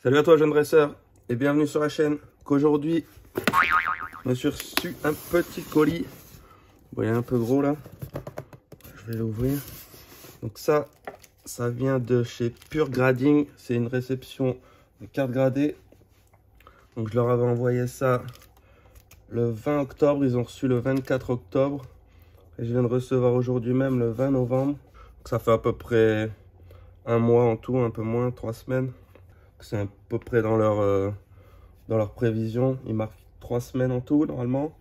Salut à toi jeune dresseur et bienvenue sur la chaîne. Qu'aujourd'hui, je me suis reçu un petit colis. Bon, il est un peu gros là. Je vais l'ouvrir. Donc ça vient de chez Pure Grading. C'est une réception de cartes gradées. Donc je leur avais envoyé ça le 20 octobre. Ils ont reçu le 24 octobre. Et je viens de recevoir aujourd'hui même le 20 novembre. Donc ça fait à peu près un mois en tout, un peu moins, 3 semaines. C'est à peu près dans leur prévision. Ils marquent 3 semaines en tout normalement.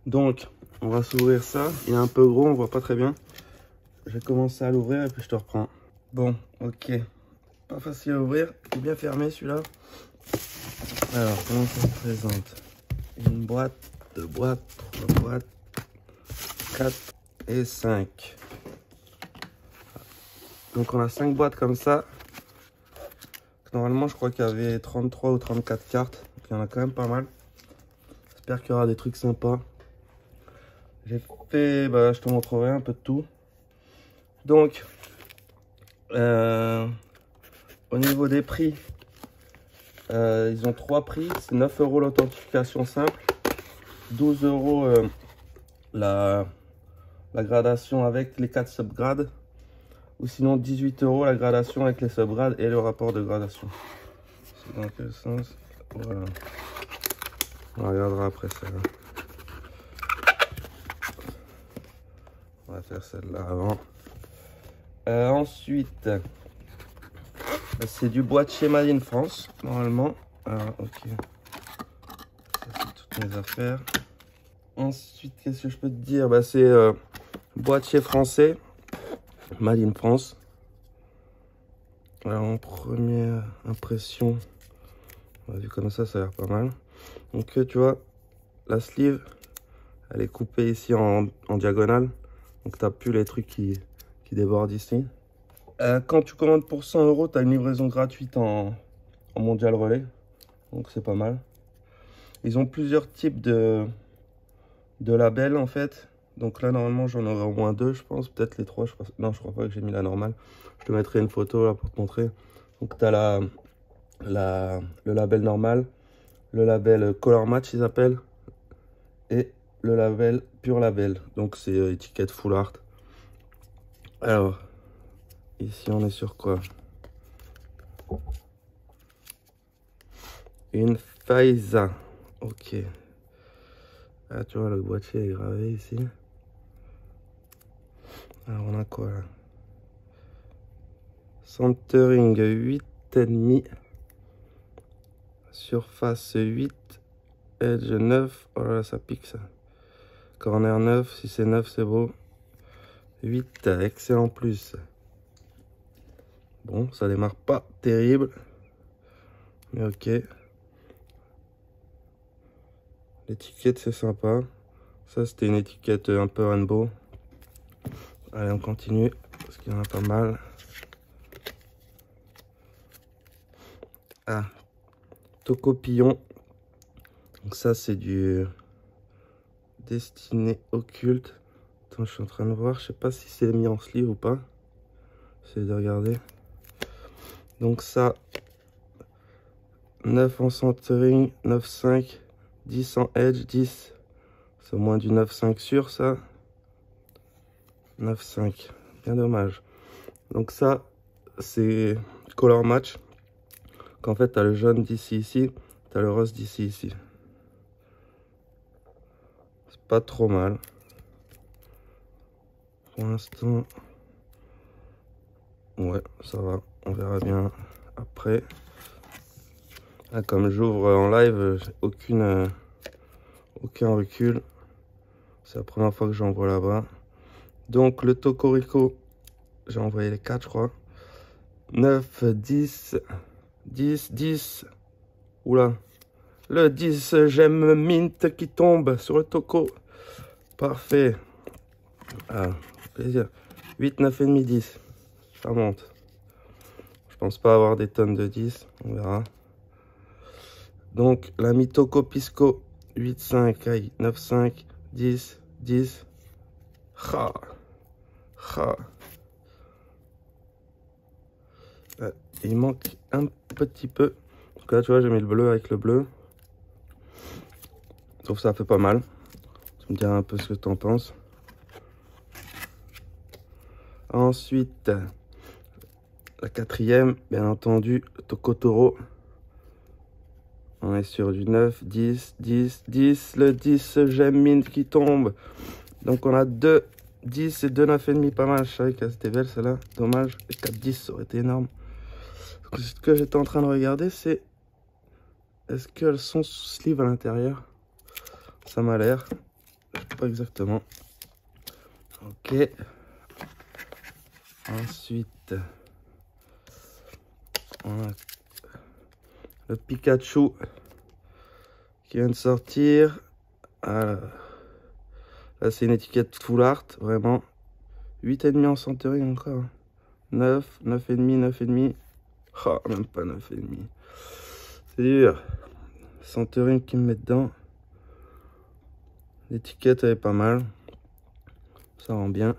Donc on va s'ouvrir ça. Il est un peu gros, on voit pas très bien. Je vais commencer à l'ouvrir et puis je te reprends. Bon, ok. Pas facile à ouvrir. Il est bien fermé celui-là. Alors, comment ça se présente? Une boîte, 2 boîtes, 3 boîtes, 4 et 5. Donc on a 5 boîtes comme ça. Normalement, je crois qu'il y avait 33 ou 34 cartes. Donc il y en a quand même pas mal. J'espère qu'il y aura des trucs sympas. J'ai fait, je te montrerai un peu de tout. Donc, au niveau des prix, ils ont 3 prix. C'est 9 € l'authentification simple, 12 € la gradation avec les 4 subgrades, ou sinon 18 € la gradation avec les subgrades et le rapport de gradation. C'est dans quel sens? Voilà. On regardera après celle-là. On va faire celle-là avant. Ensuite, c'est du boîtier Made in France, normalement. Alors, ok. Ça, c'est toutes mes affaires. Ensuite, qu'est-ce que je peux te dire? C'est boîtier français, Made in France. Alors, en première impression, vu comme ça a l'air pas mal. Donc, tu vois, la sleeve, elle est coupée ici en diagonale. Donc, tu n'as plus les trucs qui débordent ici. Quand tu commandes pour 100 €, tu as une livraison gratuite en mondial relais. Donc, c'est pas mal. Ils ont plusieurs types de labels, en fait. Donc là, normalement, j'en aurai au moins 2, je pense. Peut-être les 3. Non, je crois pas que j'ai mis la normale. Je te mettrai une photo là pour te montrer. Donc, tu as le label normal, le label Color Match, ils appellent, et le label Pure Label. Donc, c'est étiquette full art. Alors, ici, on est sur quoi? Une Faiza. Ok. Ah, tu vois, le boîtier est gravé ici. Alors, on a quoi là? Centering 8,5. Surface 8. Edge 9. Oh là là, ça pique ça. Corner 9. Si c'est 9, c'est beau. 8. Excellent plus. Bon, ça démarre pas terrible. Mais ok. L'étiquette, c'est sympa. Ça, c'était une étiquette un peu rainbow. Allez, on continue. Parce qu'il y en a pas mal. Ah. Tocopillon. Donc ça, c'est du destiné occulte. Attends, je suis en train de voir. Je sais pas si c'est mis en sleeve ou pas. J'essaie de regarder. Donc ça, 9 en centering, 9,5, 10 en edge, 10. C'est moins du 9,5 sûr, ça. 9,5. Bien dommage. Donc ça, c'est color match. Qu'en fait, tu as le jaune d'ici, ici. Tu as le rose d'ici, ici. C'est pas trop mal. Pour l'instant, ouais, ça va. On verra bien après. Là, comme j'ouvre en live, j'ai aucun recul. C'est la première fois que j'envoie là-bas. Donc, le Tocorico, j'ai envoyé les 4, je crois. 9, 10, 10, 10. Oula. Le 10, j'aime mint qui tombe sur le Toco. Parfait. Ah, plaisir. 8, 9 et demi, 10. Ça monte. Je pense pas avoir des tonnes de 10. On verra. Donc, la Toco Pisco. 8, 5, aïe, 9, 5, 10, 10. Ha. Ha. Il manque un petit peu. Donc là, tu vois, j'ai mis le bleu avec le bleu. Je trouve que ça fait pas mal. Tu me diras un peu ce que tu en penses. Ensuite, la quatrième, bien entendu, Tokotoro. On est sur du 9, 10, 10, 10. Le 10, j'aime mine qui tombe. Donc on a 2 10 et 2 9,5. Pas mal. Je savais qu'elle était belle celle-là. Dommage. Et 4 10, ça aurait été énorme. Donc, ce que j'étais en train de regarder, c'est est-ce qu'elles sont sous sleeve à l'intérieur? Ça m'a l'air. Je sais pas exactement. Ok. Ensuite, on a le Pikachu qui vient de sortir. Alors, là, c'est une étiquette full art, vraiment. 8,5 en centering encore. 9, 9,5, 9,5. Oh, même pas 9,5. C'est dur. Centering qui me met dedans. L'étiquette, elle est pas mal. Ça rend bien.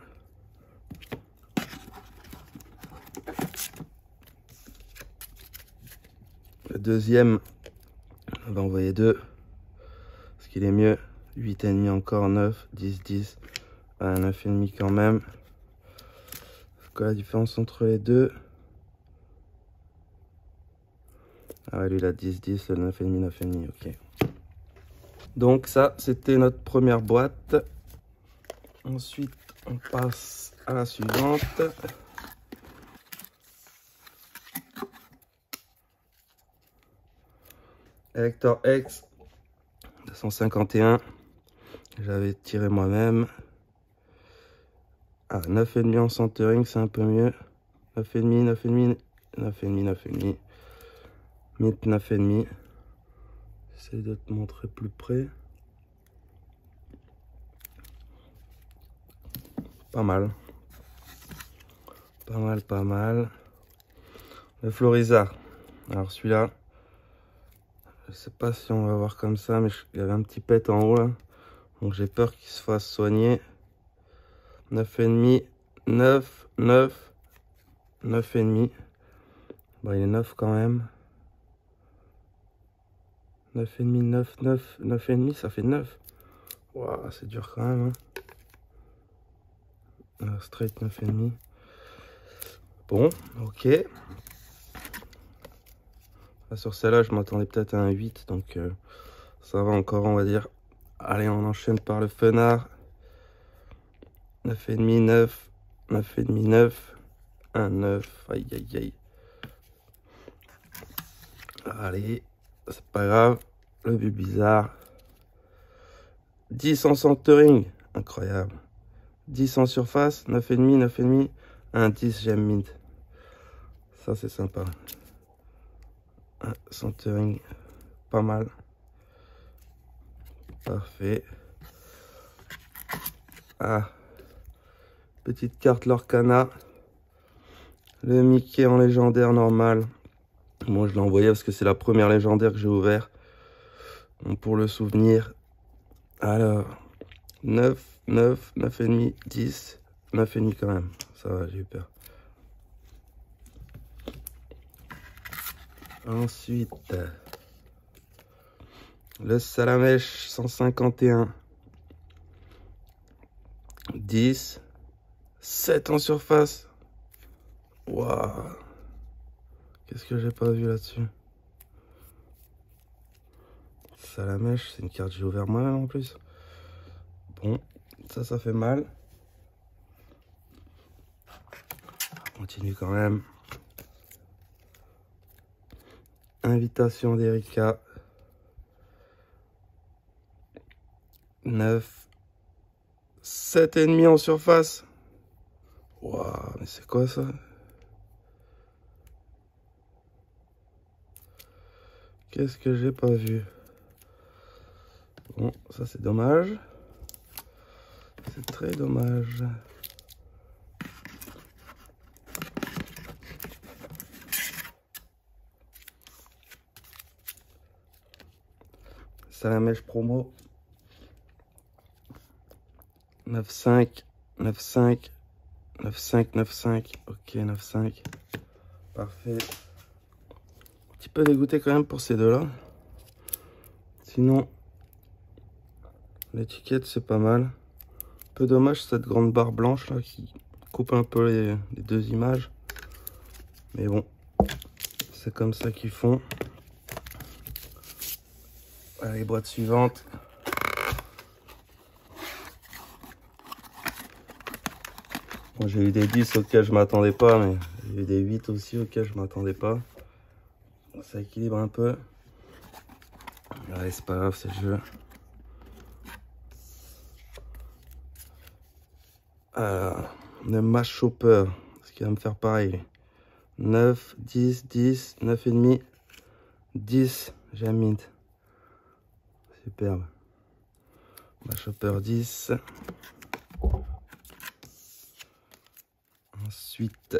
Le deuxième, on va envoyer 2. Parce qu'il est mieux. 8,5 encore, 9, 10, 10. 9,5 quand même. C'est quoi la différence entre les deux? Ah ouais, lui, la 10, 10, le 9,5, 9,5, ok. Donc ça, c'était notre première boîte. Ensuite, on passe à la suivante. Elector X 251. J'avais tiré moi-même. Ah, 9,5 en centering, c'est un peu mieux. 9,5, 9,5, 9,5, 9,5. Mint 9,5. J'essaie de te montrer plus près. Pas mal. Pas mal, pas mal. Le Florizard. Alors celui-là, je sais pas si on va voir comme ça, mais il y avait un petit pet en haut là. Donc j'ai peur qu'il se fasse soigner. 9,5, 9, 9, 9,5. Bon, il est 9 quand même. 9,5, 9, 9, 9,5, ça fait 9. Waouh, c'est dur quand même. Hein. Straight 9,5. Bon, ok. Là, sur celle-là, je m'attendais peut-être à un 8, donc ça va encore, on va dire. Allez, on enchaîne par le Fenard. 9,5, 9, 9,5, 9, 1, 9, aïe, aïe, aïe. Allez, c'est pas grave, le but bizarre. 10 en centering, incroyable. 10 en surface, 9,5, 9,5, 1, 10, j'aime mint. Ça, c'est sympa. Un centering, pas mal. Parfait. Ah, petite carte Lorcana. Le Mickey en légendaire normal. Moi, je l'ai envoyé parce que c'est la première légendaire que j'ai ouvert. Donc, pour le souvenir. Alors, 9, 9, 9,5, 10. 9,5 quand même. Ça va, j'ai eu peur. Ensuite, le Salamèche 151. 10. 7 en surface. Waouh. Qu'est-ce que j'ai pas vu là-dessus? Salamèche, c'est une carte que j'ai ouvert moi-même en plus. Bon, ça fait mal. On continue quand même. Invitation d'Erika. 9. 7,5 en surface. Waouh, mais c'est quoi ça? Qu'est-ce que j'ai pas vu? Bon, ça c'est dommage. C'est très dommage. Salamèche promo. 9,5, 9,5, 9,5, 9,5. Ok, 9,5. Parfait. petit peu dégoûté quand même pour ces deux-là. Sinon, l'étiquette, c'est pas mal. Un peu dommage cette grande barre blanche là qui coupe un peu les deux images. Mais bon, c'est comme ça qu'ils font. Allez, boîte suivante. Bon, j'ai eu des 10 auxquels je m'attendais pas, mais j'ai eu des 8 aussi auxquels je m'attendais pas. Ça équilibre un peu. Allez, c'est pas grave, c'est le jeu. Le Mash Chopper, ce qui va me faire pareil. 9, 10, 10, 9,5, 10, j'ai un mint. Superbe. Mash Chopper 10. Ensuite,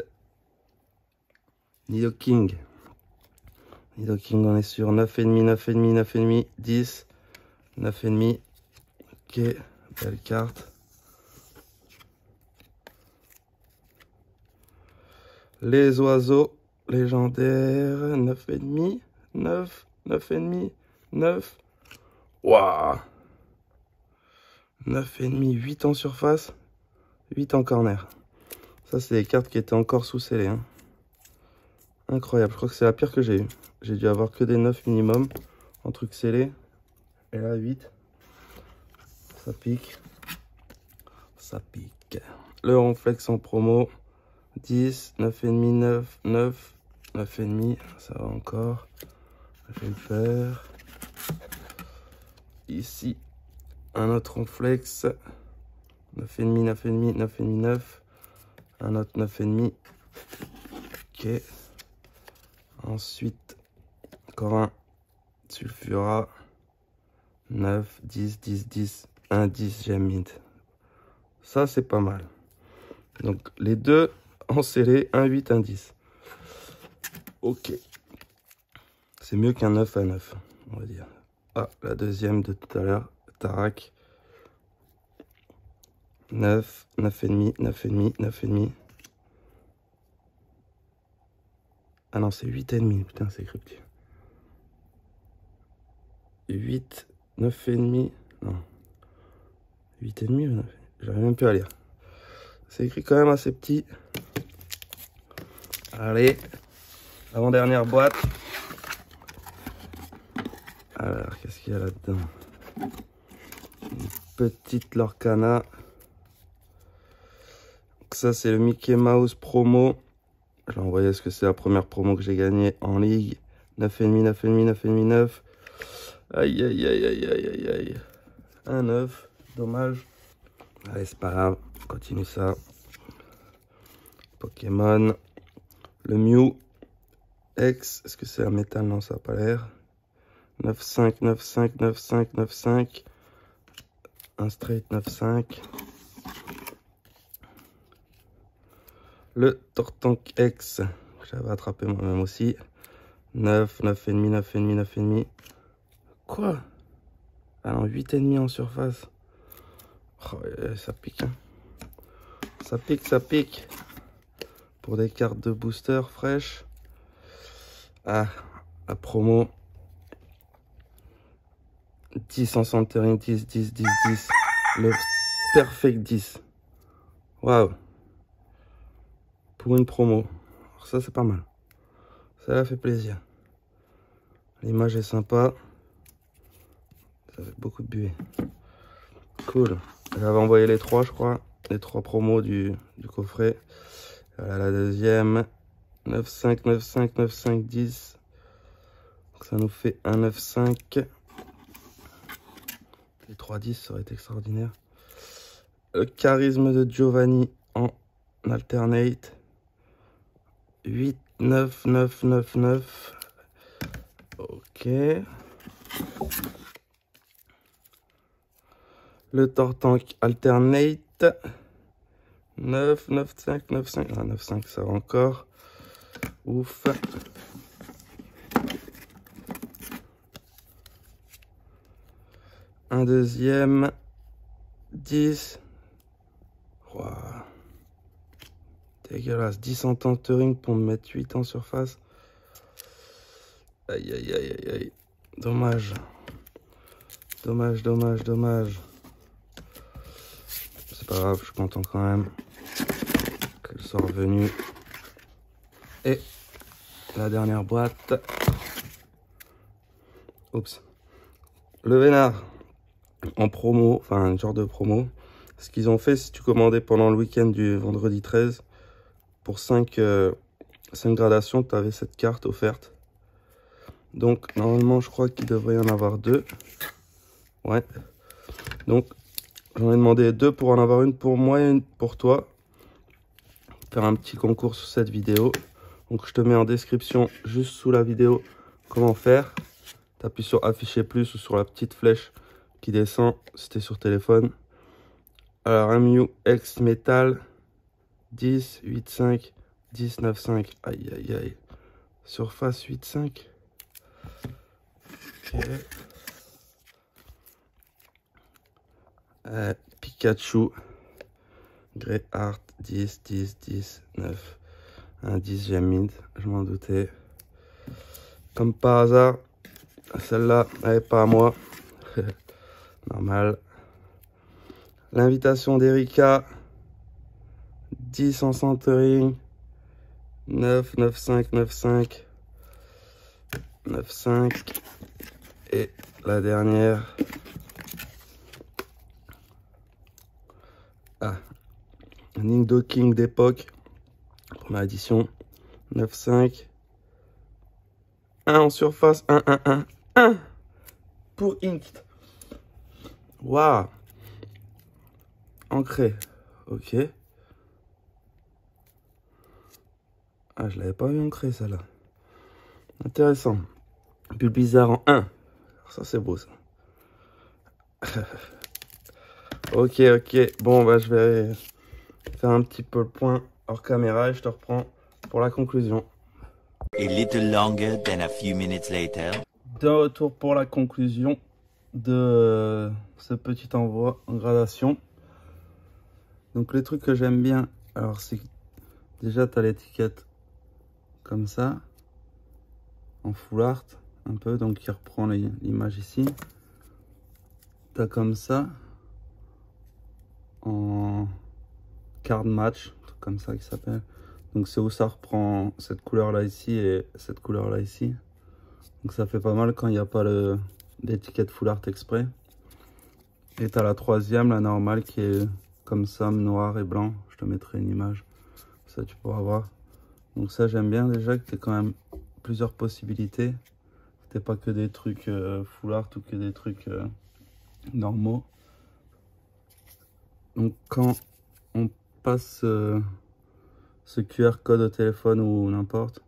Nidoking. Nidoking, on est sur 9,5, 9,5, 9,5, 10, 9,5. Ok, belle carte. Les oiseaux légendaires, 9,5, 9, 9,5, 9. Waouh! 9,5, 8 en surface, 8 en corner. Ça, c'est des cartes qui étaient encore sous scellées. Hein. Incroyable, je crois que c'est la pire que j'ai eue. J'ai dû avoir que des 9 minimum en trucs scellés. Et là, 8. Ça pique. Ça pique. Le Ronflex en promo. 10, 9,5, 9, 9, 9,5. Ça va encore. Je vais le faire. Ici, un autre Ronflex. 9,5, 9,5, 9,5, 9. Un autre 9,5. Ok. Ensuite, encore un Sulfura. 9, 10, 10, 10. Un 10, j'ai mint. Ça, c'est pas mal. Donc, les deux en scellé, un 8, un 10. Ok. C'est mieux qu'un 9 à 9, on va dire. Ah, la deuxième de tout à l'heure, Tarak. 9, 9,5, 9,5, 9,5. Ah non, c'est 8,5. Putain, c'est cryptique. 8, 9,5. Non. 8,5 ou 9. J'arrive même plus à lire. C'est écrit quand même assez petit. Allez. Avant-dernière boîte. Alors, qu'est-ce qu'il y a là-dedans? Une petite Lorcana. Donc ça, c'est le Mickey Mouse promo. Je vais envoyer ce que c'est la première promo que j'ai gagnée en ligue. 9,5, 9,5, 9,5, 9. Aïe, aïe, aïe, aïe, aïe, aïe, aïe. Un 9. Dommage. Allez, c'est pas grave. On continue ça. Pokémon. Le Mew X. Est-ce que c'est un métal? Non, ça n'a pas l'air. 9,5, 9,5, 9,5, 9,5. Un straight 9,5. Le Tortank X. J'avais attrapé moi-même aussi. 9, 9,5, 9,5, 9,5. Quoi? Ah non, 8,5 en surface. Oh, ça pique. Hein. Ça pique, ça pique. Pour des cartes de booster fraîches. Ah, la promo. 10 en centering, 10, 10, 10, 10. Le Perfect 10. Waouh. Pour une promo. Alors ça, c'est pas mal. Ça fait plaisir. L'image est sympa. Ça fait beaucoup de buée. Cool. J'avais envoyé les 3, je crois. Les 3 promos du coffret. Voilà la deuxième. 9,5, 9,5, 9,5, 10. Donc ça nous fait un 9,5. Les 3 10, ça aurait été extraordinaire. Le charisme de Giovanni en alternate. 8, 9, 9, 9, 9. Ok. Le Tortank alternate. 9, 9, 5, 9, 5. Ah, 9, 5, ça va encore. Ouf. Un deuxième. 10. Wow. Dégueulasse. 10 en tentering pour me mettre 8 en surface. Aïe, aïe, aïe, aïe, aïe. Dommage. Dommage, dommage, dommage. C'est pas grave, je suis content quand même qu'elle soit revenue. Et la dernière boîte. Oups. Le Vénard en promo, enfin un genre de promo. Ce qu'ils ont fait, si tu commandais pendant le week-end du vendredi 13, pour 5 gradations, tu avais cette carte offerte. Donc normalement, je crois qu'il devrait y en avoir 2. Ouais. Donc j'en ai demandé 2 pour en avoir une pour moi et une pour toi. Faire un petit concours sur cette vidéo. Donc je te mets en description juste sous la vidéo comment faire. Tu appuies sur afficher plus ou sur la petite flèche qui descend si tu es sur téléphone. Alors un Miu X Metal 10, 8.5, 19.5. Aïe aïe aïe. Surface 8.5. Ok. Pikachu. Grey Art 10, 10, 10, 9. Un 10e mid, je m'en doutais. Comme par hasard, celle-là, elle n'est pas à moi. Normal. L'invitation d'Erika. 10 en centering. 9, 9, 5, 9, 5. 9, 5. Et la dernière. Ah. Nintendo King d'époque. Première édition. 9, 5. 1 en surface. 1, 1, 1. 1 pour Inked. Waouh. Ancré. Ok. Ah, je l'avais pas vu ancré, ça là. Intéressant. Puis bizarre en 1. Ça, c'est beau, ça. Ok, ok. Bon, bah, je vais faire un petit peu le point hors caméra et je te reprends pour la conclusion. A little longer than a few minutes later. De retour pour la conclusion de ce petit envoi en gradation. Donc, les trucs que j'aime bien, alors, c'est déjà, tu as l'étiquette comme ça, en full art, un peu, donc qui reprend l'image ici. Tu as comme ça, en card match, comme ça qui s'appelle. Donc c'est où ça reprend cette couleur là ici et cette couleur là ici. Donc ça fait pas mal quand il n'y a pas l'étiquette full art exprès. Et tu as la troisième, la normale, qui est comme ça, noir et blanc. Je te mettrai une image, ça tu pourras voir. Donc ça j'aime bien déjà que tu aies quand même plusieurs possibilités. C'était pas que des trucs full art ou que des trucs normaux. Donc quand on passe ce QR code au téléphone ou n'importe,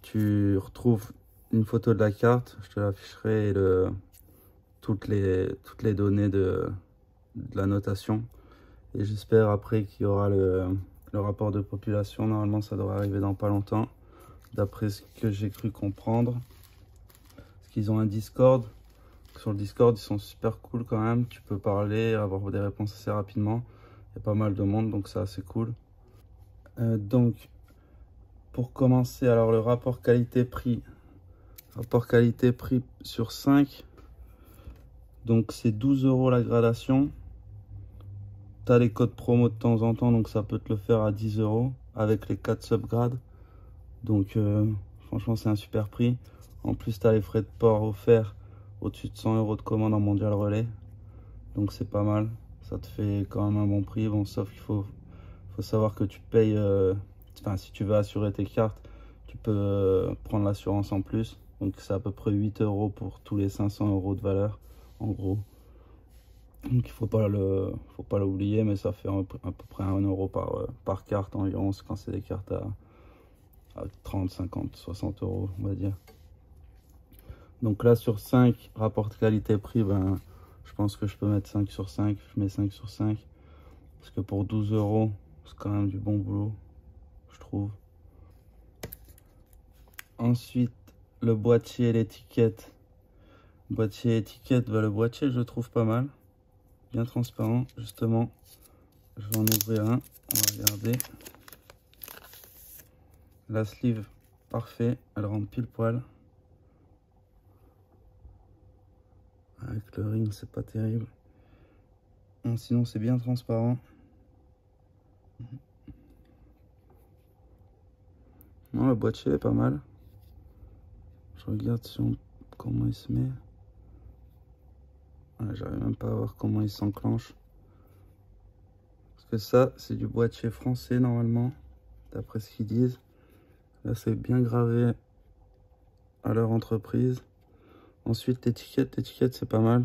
tu retrouves une photo de la carte, je te l'afficherai, et toutes les données de la notation. Et j'espère après qu'il y aura le rapport de population. Normalement ça devrait arriver dans pas longtemps, d'après ce que j'ai cru comprendre. Parce qu'ils ont un Discord. Sur le Discord ils sont super cool quand même, tu peux parler, avoir des réponses assez rapidement. Il y a pas mal de monde, donc c'est assez cool. Donc pour commencer, alors le rapport qualité-prix. Rapport qualité-prix sur 5. Donc c'est 12 € la gradation. Tu as les codes promo de temps en temps, donc ça peut te le faire à 10 € avec les 4 subgrades. Donc franchement c'est un super prix. En plus tu as les frais de port offerts au-dessus de 100 € de commande en mondial relais. Donc c'est pas mal. Ça te fait quand même un bon prix. Bon, sauf qu'il faut savoir que tu payes... Enfin, si tu veux assurer tes cartes, tu peux prendre l'assurance en plus. Donc c'est à peu près 8 € pour tous les 500 € de valeur, en gros. Donc il faut pas l'oublier, mais ça fait à peu près 1 € par carte environ, quand c'est des cartes à 30, 50, 60 €, on va dire. Donc là sur 5, rapport qualité-prix, ben, je pense que je peux mettre 5 sur 5. Je mets 5 sur 5. Parce que pour 12 €, c'est quand même du bon boulot, je trouve. Ensuite, le boîtier et l'étiquette. Boîtier et étiquette, bah, le boîtier je le trouve pas mal. Bien transparent, justement. Je vais en ouvrir un, on va regarder. La sleeve, parfait, elle rentre pile poil. Avec le ring, c'est pas terrible. Bon, sinon, c'est bien transparent. Non, le boîtier est pas mal. Je regarde comment il se met. Ouais, j'arrive même pas à voir comment il s'enclenche. Parce que ça, c'est du boîtier français normalement, d'après ce qu'ils disent. Là, c'est bien gravé à leur entreprise. Ensuite, l'étiquette, c'est pas mal.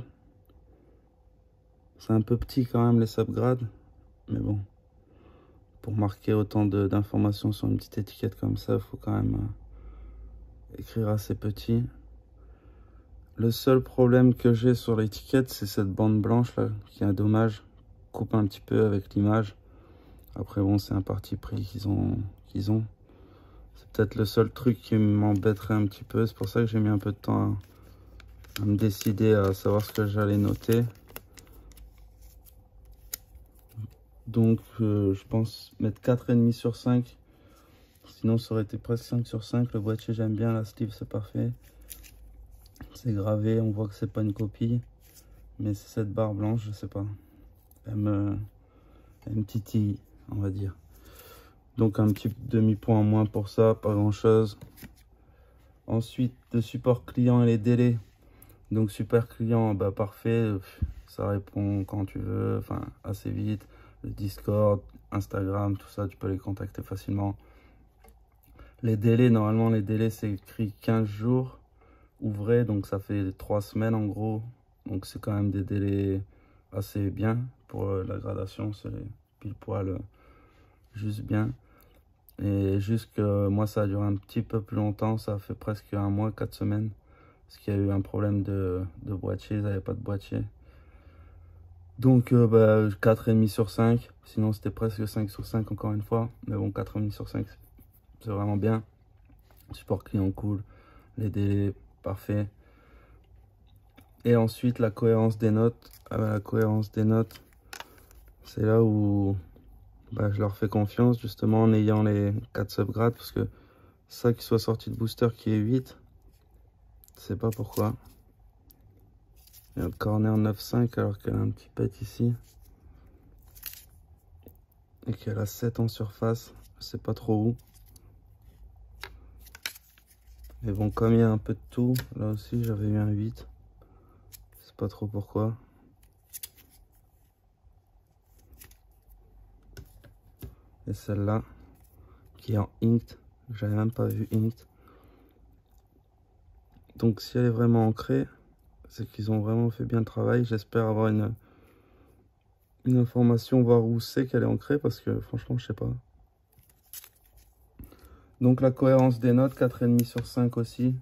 C'est un peu petit quand même, les subgrades. Mais bon, pour marquer autant d'informations sur une petite étiquette comme ça, il faut quand même écrire assez petit. Le seul problème que j'ai sur l'étiquette, c'est cette bande blanche là, qui est un dommage. Coupe un petit peu avec l'image. Après bon, c'est un parti pris qu'ils ont. C'est peut-être le seul truc qui m'embêterait un petit peu. C'est pour ça que j'ai mis un peu de temps à me décider à savoir ce que j'allais noter. Donc je pense mettre 4,5 sur 5. Sinon ça aurait été presque 5 sur 5. Le boîtier j'aime bien, la sleeve c'est parfait. C'est gravé, on voit que c'est pas une copie. Mais c'est cette barre blanche, je sais pas. Elle me titille, on va dire. Donc un petit demi-point en moins pour ça, pas grand chose. Ensuite, le support client et les délais. Donc super client, bah parfait, ça répond quand tu veux, enfin assez vite. Le Discord, Instagram, tout ça, tu peux les contacter facilement. Les délais, normalement les délais c'est écrit 15 jours ouvrés, donc ça fait 3 semaines en gros. Donc c'est quand même des délais assez bien pour la gradation, c'est pile poil juste bien. Et juste que moi ça a duré un petit peu plus longtemps, ça a fait presque un mois, 4 semaines. Parce qu'il y a eu un problème de boîtier, ils n'avaient pas de boîtier. Donc 4,5 sur 5, sinon c'était presque 5 sur 5 encore une fois. Mais bon, 4,5 sur 5, c'est vraiment bien. Support client cool, les délais parfaits. Et ensuite la cohérence des notes. La cohérence des notes, c'est là où je leur fais confiance justement en ayant les 4 subgrades. Parce que ça qui soit sorti de booster qui est 8, je sais pas pourquoi. Il y a le corner 9,5 alors qu'elle a un petit pet ici. Et qu'elle a 7 en surface. Je sais pas trop où. Mais bon, comme il y a un peu de tout, là aussi j'avais eu un 8. Je sais pas trop pourquoi. Et celle-là, qui est en inked. J'avais même pas vu inked. Donc si elle est vraiment ancrée, c'est qu'ils ont vraiment fait bien le travail. J'espère avoir une information, voir où c'est qu'elle est ancrée, parce que franchement, je sais pas. Donc la cohérence des notes, 4,5 sur 5 aussi.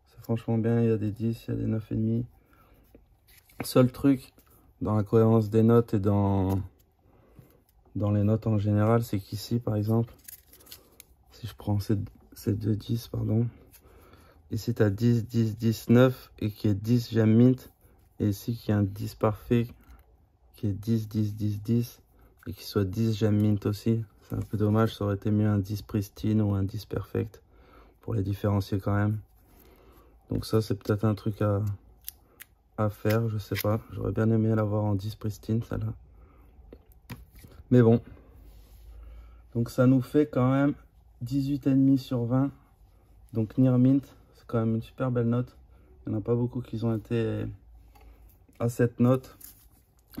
C'est franchement bien, il y a des 10, il y a des 9,5. Seul truc dans la cohérence des notes et dans les notes en général, c'est qu'ici, par exemple, si je prends ces deux 10, pardon. Ici, tu as 10, 10, 10, 9 et qui est 10 gem mint. Et ici, qui est un 10 parfait qui est 10, 10, 10, 10 et qui soit 10 gem mint aussi. C'est un peu dommage, ça aurait été mieux un 10 pristine ou un 10 perfect pour les différencier quand même. Donc ça, c'est peut-être un truc à faire, je sais pas. J'aurais bien aimé l'avoir en 10 pristine, celle-là. Mais bon. Donc ça nous fait quand même 18,5 sur 20. Donc Near Mint, c'est quand même une super belle note. Il n'y en a pas beaucoup qui ont été à cette note.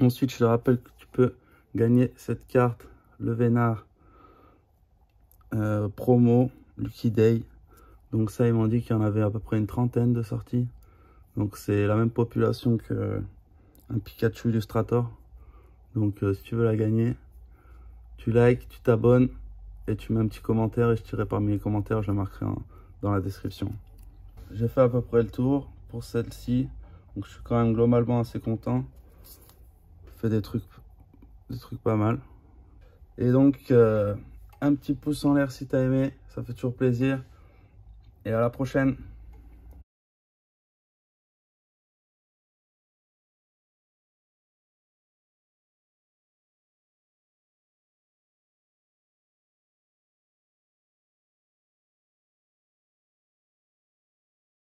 Ensuite, je te rappelle que tu peux gagner cette carte, le Vénard promo Lucky Day. Donc ça, ils m'ont dit qu'il y en avait à peu près une trentaine de sorties. Donc c'est la même population que un Pikachu Illustrator. Donc si tu veux la gagner, tu likes, tu t'abonnes et tu mets un petit commentaire et je tirerai parmi les commentaires, je le marquerai dans la description. J'ai fait à peu près le tour pour celle-ci. Donc je suis quand même globalement assez content. Je fais des trucs pas mal. Et donc un petit pouce en l'air si tu as aimé, ça fait toujours plaisir. Et à la prochaine.